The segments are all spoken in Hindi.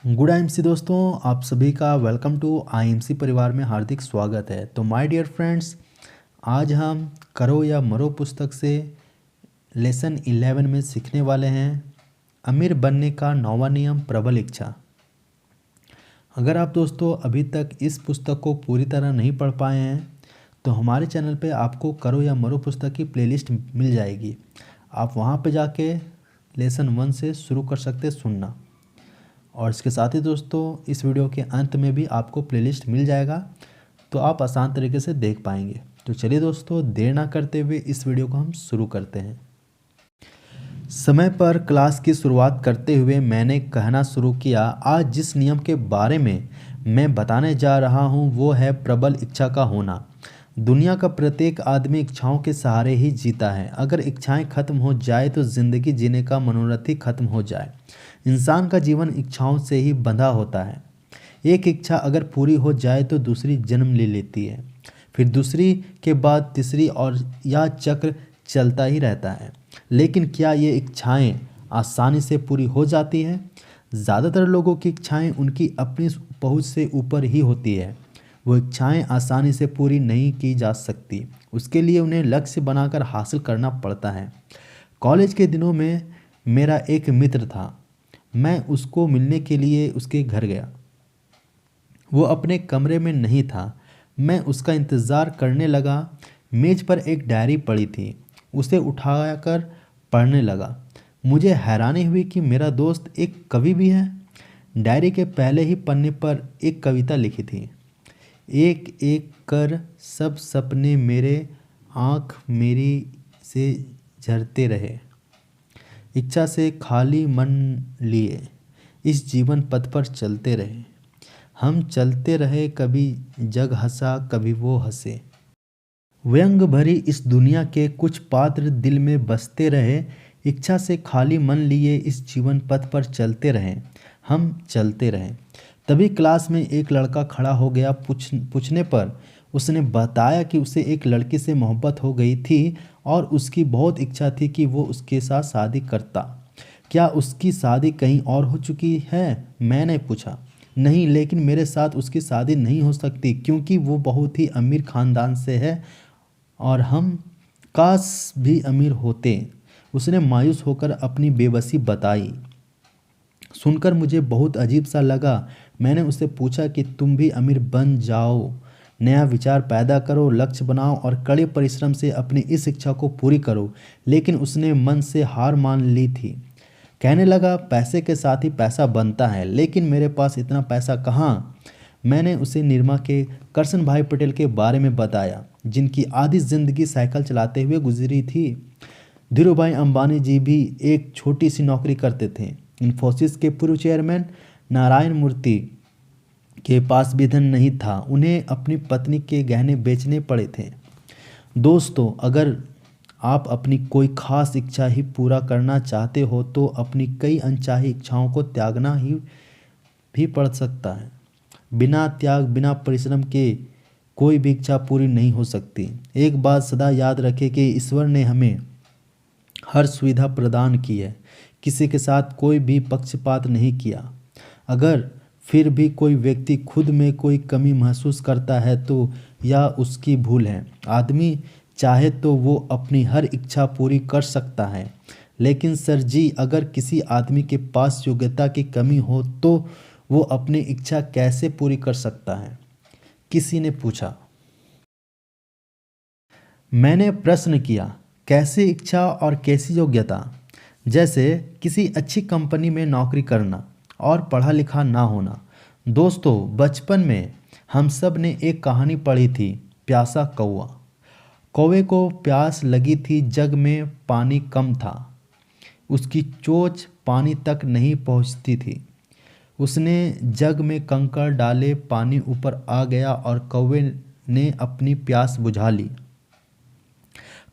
गुड आईएमसी दोस्तों, आप सभी का वेलकम टू आईएमसी परिवार में हार्दिक स्वागत है। तो माय डियर फ्रेंड्स, आज हम करो या मरो पुस्तक से लेसन 11 में सीखने वाले हैं अमीर बनने का 9वां नियम, प्रबल इच्छा। अगर आप दोस्तों अभी तक इस पुस्तक को पूरी तरह नहीं पढ़ पाए हैं तो हमारे चैनल पे आपको करो या मरो पुस्तक की प्लेलिस्ट मिल जाएगी। आप वहाँ पे जाके लेसन 1 से शुरू कर सकते सुनना। और इसके साथ ही दोस्तों इस वीडियो के अंत में भी आपको प्लेलिस्ट मिल जाएगा, तो आप आसान तरीके से देख पाएंगे। तो चलिए दोस्तों, देर ना करते हुए इस वीडियो को हम शुरू करते हैं। समय पर क्लास की शुरुआत करते हुए मैंने कहना शुरू किया, आज जिस नियम के बारे में मैं बताने जा रहा हूँ वो है प्रबल इच्छा का होना। दुनिया का प्रत्येक आदमी इच्छाओं के सहारे ही जीता है। अगर इच्छाएं खत्म हो जाए तो ज़िंदगी जीने का मनोरथ ही खत्म हो जाए। इंसान का जीवन इच्छाओं से ही बंधा होता है। एक इच्छा अगर पूरी हो जाए तो दूसरी जन्म ले लेती है, फिर दूसरी के बाद तीसरी, और यह चक्र चलता ही रहता है। लेकिन क्या ये इच्छाएं आसानी से पूरी हो जाती हैं? ज़्यादातर लोगों की इच्छाएं उनकी अपनी पहुंच से ऊपर ही होती है। वो इच्छाएं आसानी से पूरी नहीं की जा सकती, उसके लिए उन्हें लक्ष्य बनाकर हासिल करना पड़ता है। कॉलेज के दिनों में मेरा एक मित्र था। मैं उसको मिलने के लिए उसके घर गया। वो अपने कमरे में नहीं था। मैं उसका इंतज़ार करने लगा। मेज़ पर एक डायरी पड़ी थी। उसे उठाकर पढ़ने लगा। मुझे हैरानी हुई कि मेरा दोस्त एक कवि भी है। डायरी के पहले ही पन्ने पर एक कविता लिखी थी, एक एक कर सब सपने मेरे आँख मेरी से झरते रहे, इच्छा से खाली मन लिए इस जीवन पथ पर चलते रहे। हम चलते रहे, कभी जग हंसा कभी वो हंसे। व्यंग भरी इस दुनिया के कुछ पात्र दिल में बसते रहे, इच्छा से खाली मन लिए इस जीवन पथ पर चलते रहे। हम चलते रहे। तभी क्लास में एक लड़का खड़ा हो गया। पूछने पर उसने बताया कि उसे एक लड़की से मोहब्बत हो गई थी और उसकी बहुत इच्छा थी कि वो उसके साथ शादी करता। क्या उसकी शादी कहीं और हो चुकी है? मैंने पूछा। नहीं, लेकिन मेरे साथ उसकी शादी नहीं हो सकती क्योंकि वो बहुत ही अमीर ख़ानदान से है और हम काश भी अमीर होते। उसने मायूस होकर अपनी बेबसी बताई। सुनकर मुझे बहुत अजीब सा लगा। मैंने उससे पूछा कि तुम भी अमीर बन जाओ, नया विचार पैदा करो, लक्ष्य बनाओ और कड़े परिश्रम से अपनी इस इच्छा को पूरी करो। लेकिन उसने मन से हार मान ली थी। कहने लगा, पैसे के साथ ही पैसा बनता है, लेकिन मेरे पास इतना पैसा कहाँ। मैंने उसे निरमा के करसन भाई पटेल के बारे में बताया, जिनकी आधी जिंदगी साइकिल चलाते हुए गुजरी थी। धीरूभाई अंबानी जी भी एक छोटी सी नौकरी करते थे। इन्फोसिस के पूर्व चेयरमैन नारायण मूर्ति के पास भी धन नहीं था। उन्हें अपनी पत्नी के गहने बेचने पड़े थे। दोस्तों, अगर आप अपनी कोई खास इच्छा ही पूरा करना चाहते हो तो अपनी कई अनचाही इच्छाओं को त्यागना ही भी पड़ सकता है। बिना त्याग, बिना परिश्रम के कोई भी इच्छा पूरी नहीं हो सकती। एक बात सदा याद रखें कि ईश्वर ने हमें हर सुविधा प्रदान की है, किसी के साथ कोई भी पक्षपात नहीं किया। अगर फिर भी कोई व्यक्ति खुद में कोई कमी महसूस करता है तो यह उसकी भूल है। आदमी चाहे तो वो अपनी हर इच्छा पूरी कर सकता है, लेकिन सर जी, अगर किसी आदमी के पास योग्यता की कमी हो तो वो अपनी इच्छा कैसे पूरी कर सकता है? किसी ने पूछा। मैंने प्रश्न किया, कैसी इच्छा और कैसी योग्यता? जैसे किसी अच्छी कंपनी में नौकरी करना और पढ़ा लिखा ना होना। दोस्तों, बचपन में हम सब ने एक कहानी पढ़ी थी, प्यासा कौवा। कौवे को प्यास लगी थी, जग में पानी कम था, उसकी चोंच पानी तक नहीं पहुंचती थी। उसने जग में कंकड़ डाले, पानी ऊपर आ गया और कौवे ने अपनी प्यास बुझा ली।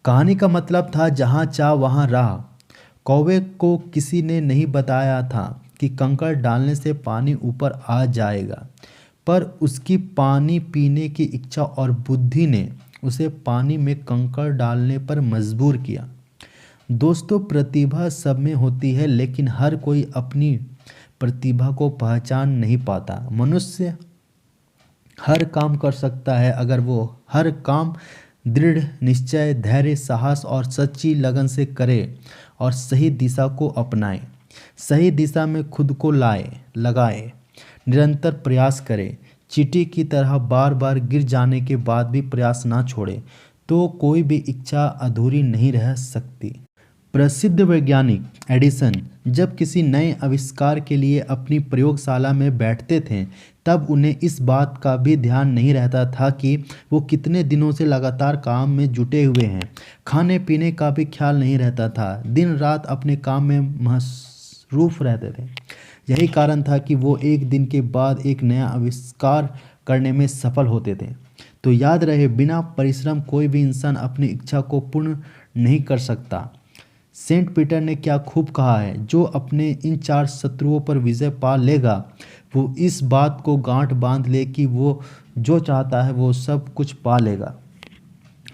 कहानी का मतलब था, जहाँ चाह वहाँ राह। कौवे को किसी ने नहीं बताया था कि कंकड़ डालने से पानी ऊपर आ जाएगा, पर उसकी पानी पीने की इच्छा और बुद्धि ने उसे पानी में कंकड़ डालने पर मजबूर किया। दोस्तों, प्रतिभा सब में होती है, लेकिन हर कोई अपनी प्रतिभा को पहचान नहीं पाता। मनुष्य हर काम कर सकता है अगर वो हर काम दृढ़ निश्चय, धैर्य, साहस और सच्ची लगन से करे और सही दिशा को अपनाए, सही दिशा में खुद को लगाए, निरंतर प्रयास करे, चींटी की तरह बार बार गिर जाने के बाद भी प्रयास ना छोड़े, तो कोई भी इच्छा अधूरी नहीं रह सकती। प्रसिद्ध वैज्ञानिक एडिसन जब किसी नए आविष्कार के लिए अपनी प्रयोगशाला में बैठते थे, तब उन्हें इस बात का भी ध्यान नहीं रहता था कि वो कितने दिनों से लगातार काम में जुटे हुए हैं। खाने पीने का भी ख्याल नहीं रहता था, दिन रात अपने काम में मसरूफ रहते थे। यही कारण था कि वो एक दिन के बाद एक नया आविष्कार करने में सफल होते थे। तो याद रहे, बिना परिश्रम कोई भी इंसान अपनी इच्छा को पूर्ण नहीं कर सकता। सेंट पीटर ने क्या खूब कहा है, जो अपने इन 4 शत्रुओं पर विजय पा लेगा वो इस बात को गांठ बांध ले कि वो जो चाहता है वो सब कुछ पा लेगा।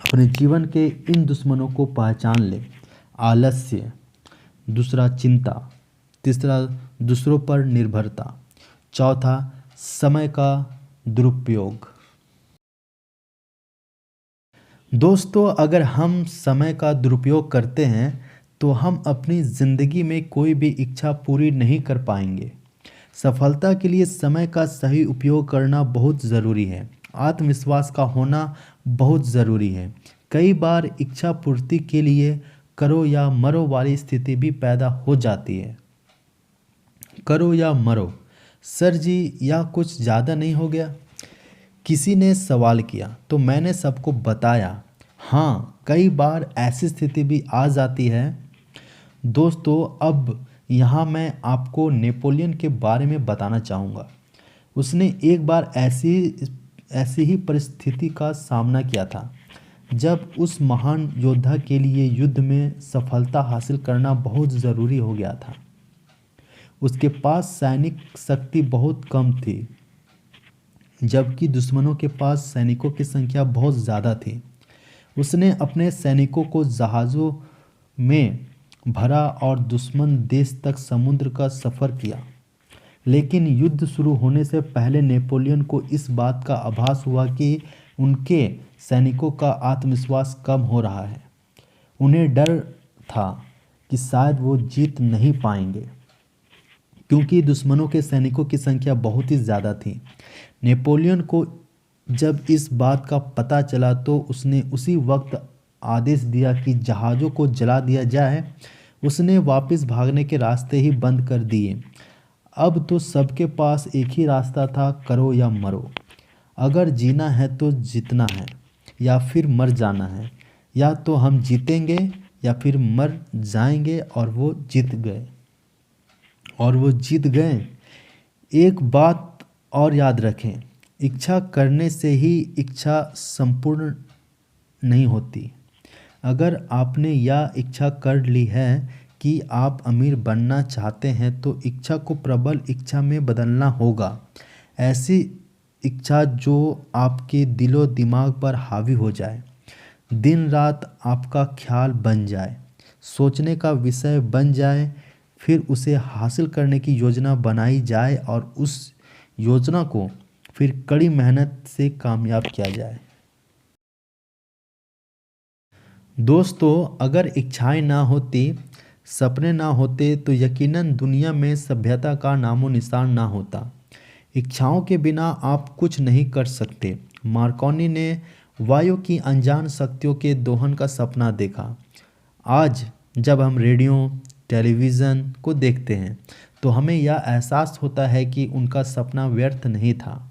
अपने जीवन के इन दुश्मनों को पहचान ले। आलस्य, दूसरा चिंता, तीसरा दूसरों पर निर्भरता, चौथा समय का दुरुपयोग। दोस्तों, अगर हम समय का दुरुपयोग करते हैं तो हम अपनी ज़िंदगी में कोई भी इच्छा पूरी नहीं कर पाएंगे। सफलता के लिए समय का सही उपयोग करना बहुत ज़रूरी है। आत्मविश्वास का होना बहुत ज़रूरी है। कई बार इच्छा पूर्ति के लिए करो या मरो वाली स्थिति भी पैदा हो जाती है। करो या मरो, सर जी, या कुछ ज़्यादा नहीं हो गया? किसी ने सवाल किया तो मैंने सबको बताया, हाँ, कई बार ऐसी स्थिति भी आ जाती है। दोस्तों, अब यहाँ मैं आपको नेपोलियन के बारे में बताना चाहूँगा। उसने एक बार ऐसी ही परिस्थिति का सामना किया था, जब उस महान योद्धा के लिए युद्ध में सफलता हासिल करना बहुत ज़रूरी हो गया था। उसके पास सैनिक शक्ति बहुत कम थी, जबकि दुश्मनों के पास सैनिकों की संख्या बहुत ज़्यादा थी। उसने अपने सैनिकों को जहाज़ों में भरा और दुश्मन देश तक समुद्र का सफ़र किया। लेकिन युद्ध शुरू होने से पहले नेपोलियन को इस बात का आभास हुआ कि उनके सैनिकों का आत्मविश्वास कम हो रहा है। उन्हें डर था कि शायद वो जीत नहीं पाएंगे, क्योंकि दुश्मनों के सैनिकों की संख्या बहुत ही ज़्यादा थी। नेपोलियन को जब इस बात का पता चला तो उसने उसी वक्त आदेश दिया कि जहाज़ों को जला दिया जाए। उसने वापस भागने के रास्ते ही बंद कर दिए। अब तो सबके पास एक ही रास्ता था, करो या मरो। अगर जीना है तो जीतना है, या फिर मर जाना है। या तो हम जीतेंगे या फिर मर जाएंगे। और वो जीत गए। एक बात और याद रखें, इच्छा करने से ही इच्छा संपूर्ण नहीं होती। अगर आपने यह इच्छा कर ली है कि आप अमीर बनना चाहते हैं तो इच्छा को प्रबल इच्छा में बदलना होगा। ऐसी इच्छा जो आपके दिलो दिमाग पर हावी हो जाए, दिन रात आपका ख्याल बन जाए, सोचने का विषय बन जाए, फिर उसे हासिल करने की योजना बनाई जाए और उस योजना को फिर कड़ी मेहनत से कामयाब किया जाए। दोस्तों, अगर इच्छाएं ना होती, सपने ना होते तो यकीनन दुनिया में सभ्यता का नामो निशान ना होता। इच्छाओं के बिना आप कुछ नहीं कर सकते। मार्कोनी ने वायु की अनजान शक्तियों के दोहन का सपना देखा। आज जब हम रेडियो, टेलीविज़न को देखते हैं तो हमें यह एहसास होता है कि उनका सपना व्यर्थ नहीं था।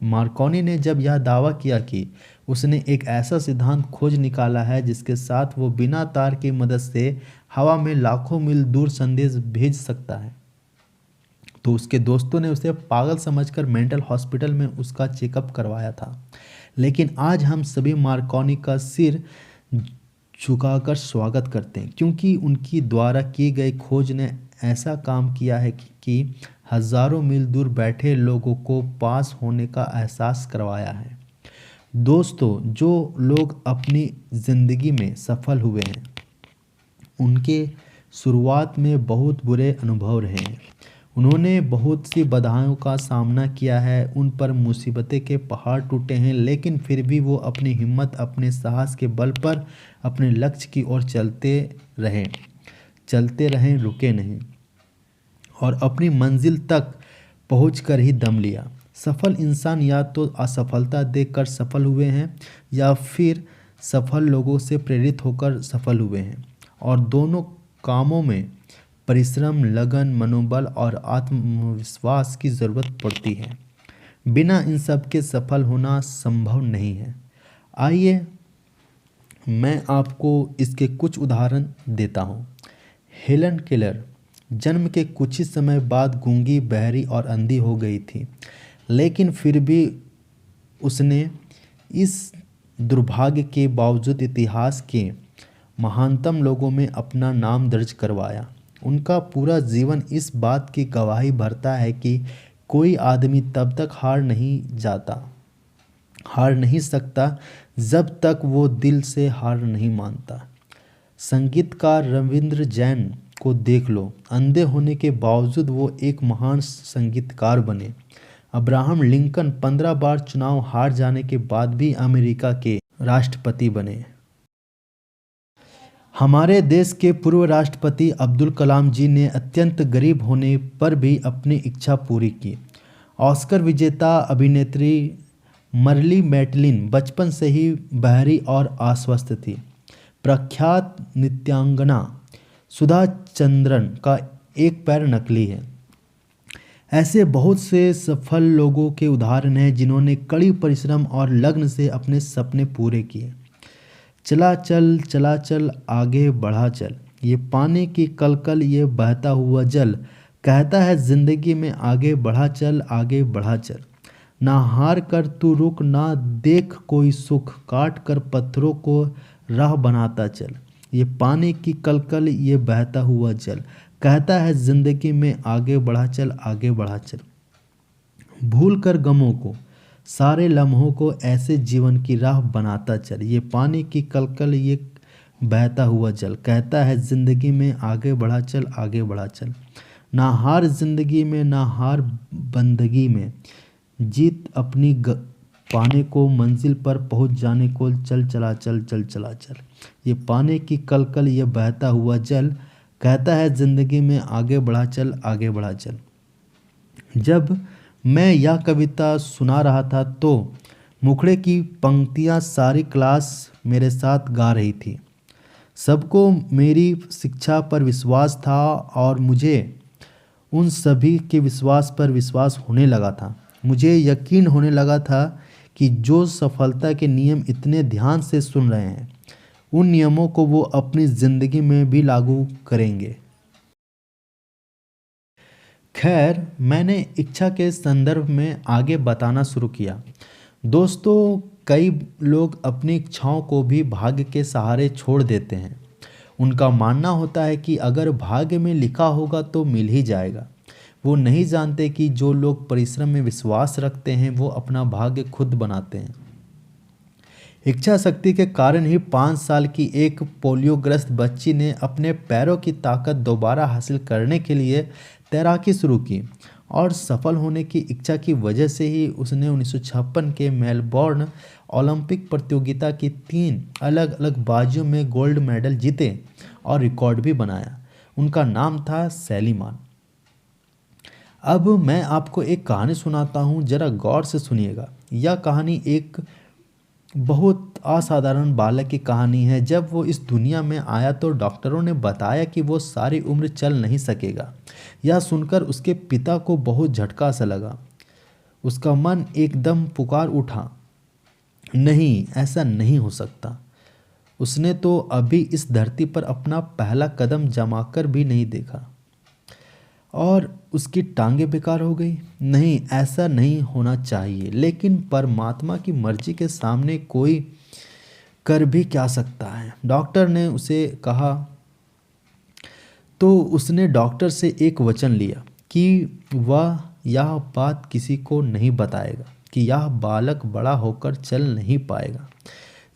मार्कोनी ने जब यह दावा किया कि उसने एक ऐसा सिद्धांत खोज निकाला है जिसके साथ वो बिना तार की मदद से हवा में लाखों मील दूर संदेश भेज सकता है, तो उसके दोस्तों ने उसे पागल समझकर मेंटल हॉस्पिटल में उसका चेकअप करवाया था। लेकिन आज हम सभी मार्कोनी का सिर झुकाकर स्वागत करते हैं, क्योंकि उनकी द्वारा की गई खोज ने ऐसा काम किया है कि हज़ारों मील दूर बैठे लोगों को पास होने का एहसास करवाया है। दोस्तों, जो लोग अपनी ज़िंदगी में सफल हुए हैं, उनके शुरुआत में बहुत बुरे अनुभव रहे हैं। उन्होंने बहुत सी बाधाओं का सामना किया है, उन पर मुसीबतें के पहाड़ टूटे हैं, लेकिन फिर भी वो अपनी हिम्मत, अपने साहस के बल पर अपने लक्ष्य की ओर चलते रहें, रुके नहीं और अपनी मंजिल तक पहुंचकर ही दम लिया। सफल इंसान या तो असफलता देखकर सफल हुए हैं या फिर सफल लोगों से प्रेरित होकर सफल हुए हैं, और दोनों कामों में परिश्रम, लगन, मनोबल और आत्मविश्वास की ज़रूरत पड़ती है। बिना इन सब के सफल होना संभव नहीं है। आइए मैं आपको इसके कुछ उदाहरण देता हूँ। हेलन केलर जन्म के कुछ ही समय बाद गूंगी, बहरी और अंधी हो गई थी, लेकिन फिर भी उसने इस दुर्भाग्य के बावजूद इतिहास के महानतम लोगों में अपना नाम दर्ज करवाया। उनका पूरा जीवन इस बात की गवाही भरता है कि कोई आदमी तब तक हार नहीं सकता जब तक वो दिल से हार नहीं मानता। संगीतकार रविंद्र जैन को देख लो, अंधे होने के बावजूद वो एक महान संगीतकार बने। अब्राहम लिंकन 15 बार चुनाव हार जाने के बाद भी अमेरिका के राष्ट्रपति बने। हमारे देश के पूर्व राष्ट्रपति अब्दुल कलाम जी ने अत्यंत गरीब होने पर भी अपनी इच्छा पूरी की। ऑस्कर विजेता अभिनेत्री मर्ली मैटलिन बचपन से ही बहरी और अस्वस्थ थी। प्रख्यात नृत्यांगना सुधा चंद्रन का एक पैर नकली है। ऐसे बहुत से सफल लोगों के उदाहरण हैं जिन्होंने कड़ी परिश्रम और लगन से अपने सपने पूरे किए। चला चल आगे बढ़ा चल, ये पानी की कलकल ये बहता हुआ जल, कहता है जिंदगी में आगे बढ़ा चल। ना हार कर तू रुक, ना देख कोई सुख, काट कर पत्थरों को राह बनाता चल। ये पानी की कलकल ये बहता हुआ जल, कहता है जिंदगी में आगे बढ़ा चल। भूल कर गमों को, सारे लम्हों को, ऐसे जीवन की राह बनाता चल। ये पानी की कलकल ये बहता हुआ जल, कहता है जिंदगी में आगे बढ़ा चल। ना हार जिंदगी में, ना हार बंदगी में, जीत अपनी पाने को, मंजिल पर पहुंच जाने को, चला चल। ये पानी की कलकल ये बहता हुआ जल, कहता है जिंदगी में आगे बढ़ा चल। जब मैं यह कविता सुना रहा था तो मुखड़े की पंक्तियां सारी क्लास मेरे साथ गा रही थी। सबको मेरी शिक्षा पर विश्वास था और मुझे उन सभी के विश्वास पर विश्वास होने लगा था। मुझे यकीन होने लगा था कि जो सफलता के नियम इतने ध्यान से सुन रहे हैं, उन नियमों को वो अपनी ज़िंदगी में भी लागू करेंगे। खैर, मैंने इच्छा के संदर्भ में आगे बताना शुरू किया। दोस्तों, कई लोग अपनी इच्छाओं को भी भाग्य के सहारे छोड़ देते हैं। उनका मानना होता है कि अगर भाग्य में लिखा होगा तो मिल ही जाएगा। वो नहीं जानते कि जो लोग परिश्रम में विश्वास रखते हैं वो अपना भाग्य खुद बनाते हैं। इच्छा शक्ति के कारण ही 5 साल की एक पोलियोग्रस्त बच्ची ने अपने पैरों की ताकत दोबारा हासिल करने के लिए तैराकी शुरू की, और सफल होने की इच्छा की वजह से ही उसने 1956 के मेलबोर्न ओलंपिक प्रतियोगिता की 3 अलग अलग बाजियों में गोल्ड मेडल जीते और रिकॉर्ड भी बनाया। उनका नाम था सैली मान। अब मैं आपको एक कहानी सुनाता हूँ, जरा गौर से सुनिएगा। यह कहानी एक बहुत असाधारण बालक की कहानी है। जब वो इस दुनिया में आया तो डॉक्टरों ने बताया कि वो सारी उम्र चल नहीं सकेगा। यह सुनकर उसके पिता को बहुत झटका सा लगा। उसका मन एकदम पुकार उठा, नहीं, ऐसा नहीं हो सकता। उसने तो अभी इस धरती पर अपना पहला कदम जमाकर भी नहीं देखा और उसकी टांगें बेकार हो गई। नहीं, ऐसा नहीं होना चाहिए, लेकिन परमात्मा की मर्जी के सामने कोई कर भी क्या सकता है, डॉक्टर ने उसे कहा। तो उसने डॉक्टर से एक वचन लिया कि वह यह बात किसी को नहीं बताएगा कि यह बालक बड़ा होकर चल नहीं पाएगा।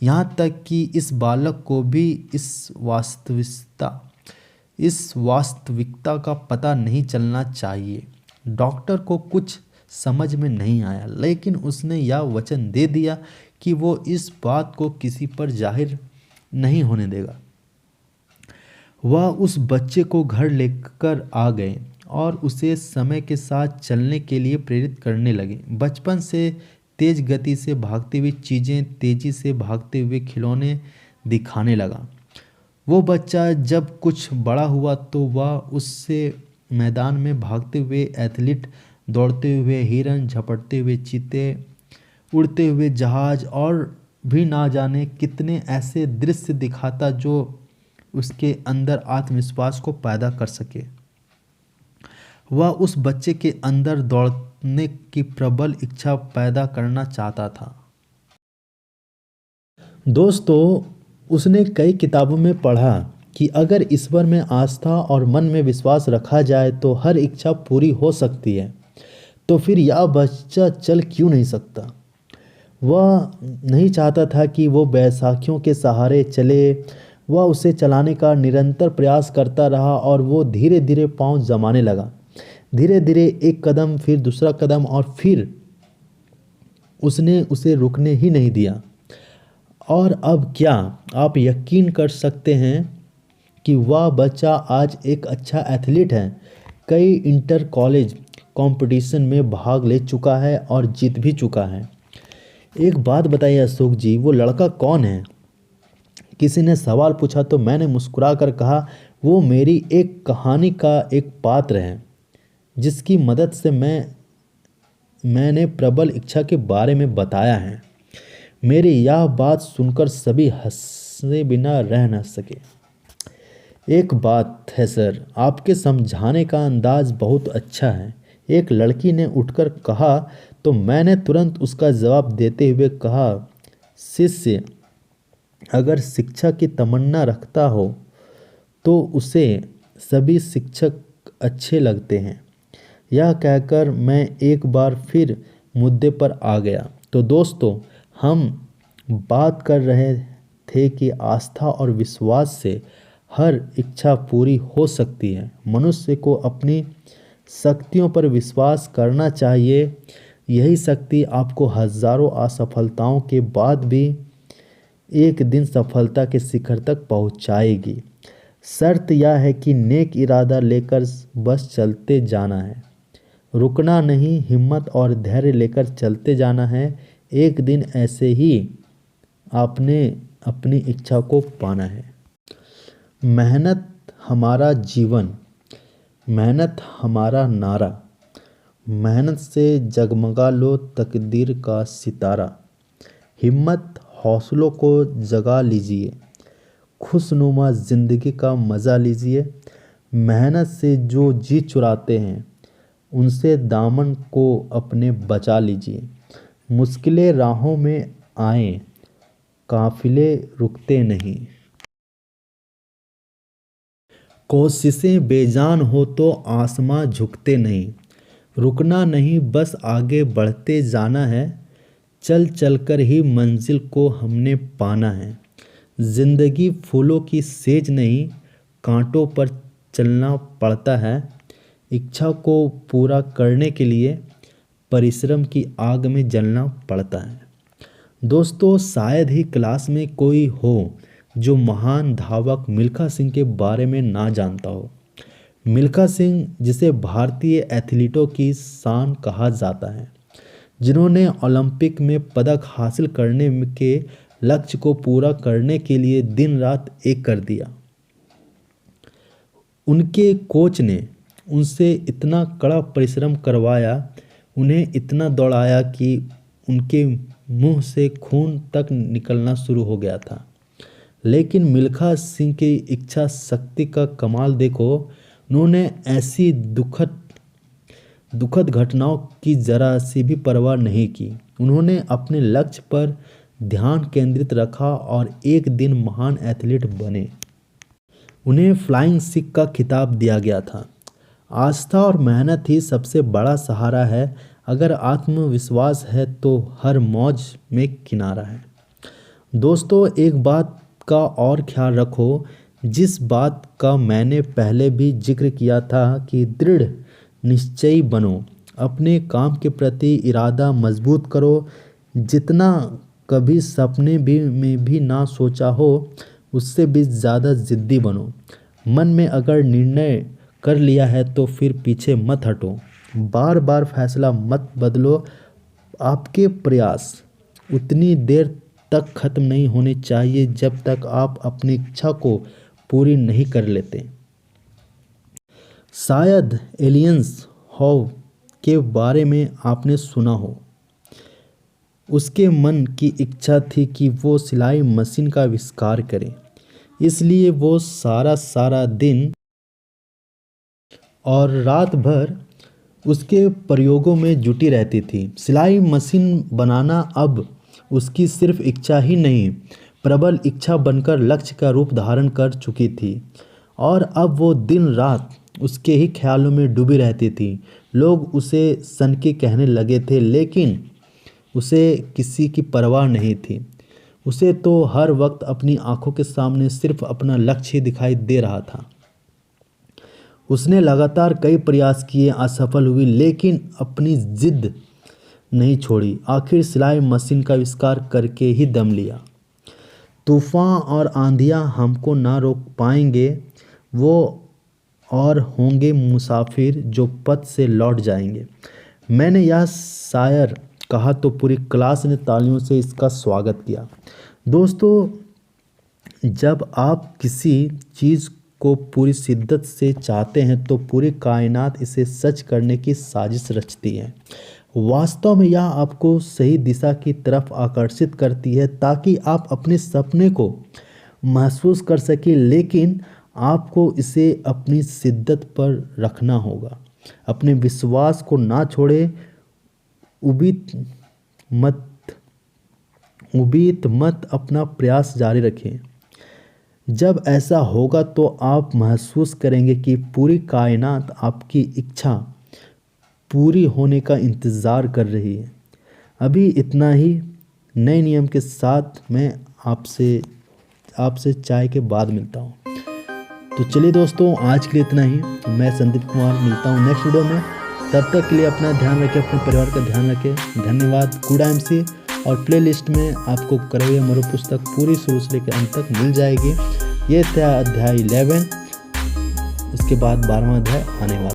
यहाँ तक कि इस बालक को भी इस वास्तविकता इस वास्तविकता का पता नहीं चलना चाहिए। डॉक्टर को कुछ समझ में नहीं आया, लेकिन उसने यह वचन दे दिया कि वो इस बात को किसी पर जाहिर नहीं होने देगा। वह उस बच्चे को घर लेकर आ गए और उसे समय के साथ चलने के लिए प्रेरित करने लगे। बचपन से तेज गति से भागती हुई चीज़ें, तेजी से भागते हुए खिलौने दिखाने लगा। वो बच्चा जब कुछ बड़ा हुआ तो वह उससे मैदान में भागते हुए एथलीट, दौड़ते हुए हिरन, झपटते हुए चीते, उड़ते हुए जहाज और भी ना जाने कितने ऐसे दृश्य दिखाता जो उसके अंदर आत्मविश्वास को पैदा कर सके। वह उस बच्चे के अंदर दौड़ने की प्रबल इच्छा पैदा करना चाहता था। दोस्तों, उसने कई किताबों में पढ़ा कि अगर ईश्वर में आस्था और मन में विश्वास रखा जाए तो हर इच्छा पूरी हो सकती है। तो फिर यह बच्चा चल क्यों नहीं सकता? वह नहीं चाहता था कि वो बैसाखियों के सहारे चले। वह उसे चलाने का निरंतर प्रयास करता रहा और वो धीरे धीरे पाँव जमाने लगा। धीरे धीरे एक कदम, फिर दूसरा कदम, और फिर उसने उसे रुकने ही नहीं दिया। और अब क्या आप यकीन कर सकते हैं कि वह बच्चा आज एक अच्छा एथलीट है। कई इंटर कॉलेज कंपटीशन में भाग ले चुका है और जीत भी चुका है। एक बात बताइए अशोक जी, वो लड़का कौन है? किसी ने सवाल पूछा तो मैंने मुस्कुरा कर कहा, वो मेरी एक कहानी का एक पात्र है जिसकी मदद से मैंने प्रबल इच्छा के बारे में बताया है। मेरी यह बात सुनकर सभी हंसे बिना रह न सके। एक बात है सर, आपके समझाने का अंदाज बहुत अच्छा है, एक लड़की ने उठकर कहा। तो मैंने तुरंत उसका जवाब देते हुए कहा, शिष्य अगर शिक्षा की तमन्ना रखता हो तो उसे सभी शिक्षक अच्छे लगते हैं। यह कहकर मैं एक बार फिर मुद्दे पर आ गया। तो दोस्तों, हम बात कर रहे थे कि आस्था और विश्वास से हर इच्छा पूरी हो सकती है। मनुष्य को अपनी शक्तियों पर विश्वास करना चाहिए। यही शक्ति आपको हजारों असफलताओं के बाद भी एक दिन सफलता के शिखर तक पहुंचाएगी। शर्त यह है कि नेक इरादा लेकर बस चलते जाना है, रुकना नहीं, हिम्मत और धैर्य लेकर चलते जाना है। एक दिन ऐसे ही आपने अपनी इच्छा को पाना है। मेहनत हमारा जीवन, मेहनत हमारा नारा, मेहनत से जगमगा लो तकदीर का सितारा। हिम्मत हौसलों को जगा लीजिए, खुशनुमा ज़िंदगी का मज़ा लीजिए। मेहनत से जो जी चुराते हैं उनसे दामन को अपने बचा लीजिए। मुश्किलें राहों में आए, काफिले रुकते नहीं। कोशिशें बेजान हो तो आसमां झुकते नहीं। रुकना नहीं, बस आगे बढ़ते जाना है। चल चलकर ही मंजिल को हमने पाना है। जिंदगी फूलों की सेज नहीं, कांटों पर चलना पड़ता है। इच्छा को पूरा करने के लिए परिश्रम की आग में जलना पड़ता है। दोस्तों, शायद ही क्लास में कोई हो जो महान धावक मिल्खा सिंह के बारे में ना जानता हो। मिल्खा सिंह, जिसे भारतीय एथलीटों की शान कहा जाता है, जिन्होंने ओलंपिक में पदक हासिल करने के लक्ष्य को पूरा करने के लिए दिन रात एक कर दिया। उनके कोच ने उनसे इतना कड़ा परिश्रम करवाया, उन्हें इतना दौड़ाया कि उनके मुंह से खून तक निकलना शुरू हो गया था। लेकिन मिल्खा सिंह की इच्छा शक्ति का कमाल देखो। उन्होंने ऐसी दुखद घटनाओं की जरा सी भी परवाह नहीं की। उन्होंने अपने लक्ष्य पर ध्यान केंद्रित रखा और एक दिन महान एथलीट बने। उन्हें फ्लाइंग सिख का खिताब दिया गया था। आस्था और मेहनत ही सबसे बड़ा सहारा है। अगर आत्मविश्वास है तो हर मौज में किनारा है। दोस्तों, एक बात का और ख्याल रखो, जिस बात का मैंने पहले भी जिक्र किया था कि दृढ़ निश्चयी बनो, अपने काम के प्रति इरादा मजबूत करो। जितना कभी सपने में भी ना सोचा हो, उससे भी ज़्यादा ज़िद्दी बनो। मन में अगर निर्णय कर लिया है तो फिर पीछे मत हटो। बार बार फैसला मत बदलो। आपके प्रयास उतनी देर तक खत्म नहीं होने चाहिए जब तक आप अपनी इच्छा को पूरी नहीं कर लेते। शायद एलियंस हॉव के बारे में आपने सुना हो। उसके मन की इच्छा थी कि वो सिलाई मशीन का आविष्कार करे, इसलिए वो सारा दिन और रात भर उसके प्रयोगों में जुटी रहती थी। सिलाई मशीन बनाना अब उसकी सिर्फ इच्छा ही नहीं, प्रबल इच्छा बनकर लक्ष्य का रूप धारण कर चुकी थी, और अब वो दिन रात उसके ही ख्यालों में डूबी रहती थी। लोग उसे सनकी कहने लगे थे, लेकिन उसे किसी की परवाह नहीं थी। उसे तो हर वक्त अपनी आंखों के सामने सिर्फ अपना लक्ष्य ही दिखाई दे रहा था। उसने लगातार कई प्रयास किए, असफल हुई, लेकिन अपनी जिद नहीं छोड़ी। आखिर सिलाई मशीन का आविष्कार करके ही दम लिया। तूफान और आंधियाँ हमको ना रोक पाएंगे, वो और होंगे मुसाफिर जो पथ से लौट जाएंगे। मैंने यह शायर कहा तो पूरी क्लास ने तालियों से इसका स्वागत किया। दोस्तों, जब आप किसी चीज़ को पूरी शिद्दत से चाहते हैं तो पूरी कायनात इसे सच करने की साजिश रचती है। वास्तव में यह आपको सही दिशा की तरफ आकर्षित करती है ताकि आप अपने सपने को महसूस कर सकें, लेकिन आपको इसे अपनी शिद्दत पर रखना होगा। अपने विश्वास को ना छोड़ें। उबीत मत अपना प्रयास जारी रखें। जब ऐसा होगा तो आप महसूस करेंगे कि पूरी कायनात आपकी इच्छा पूरी होने का इंतज़ार कर रही है। अभी इतना ही। नए नियम के साथ मैं आपसे चाय के बाद मिलता हूँ। तो चलिए दोस्तों, आज के लिए इतना ही। मैं संदीप कुमार मिलता हूँ नेक्स्ट वीडियो में। तब तक के लिए अपना ध्यान रखें, अपने परिवार का ध्यान रखें। धन्यवाद। गुड IMC और प्लेलिस्ट में आपको करो या मरो पुस्तक पूरी शुरू से लेकर अंत तक मिल जाएगी। ये था अध्याय 11। इसके बाद 12वां अध्याय आने वाला।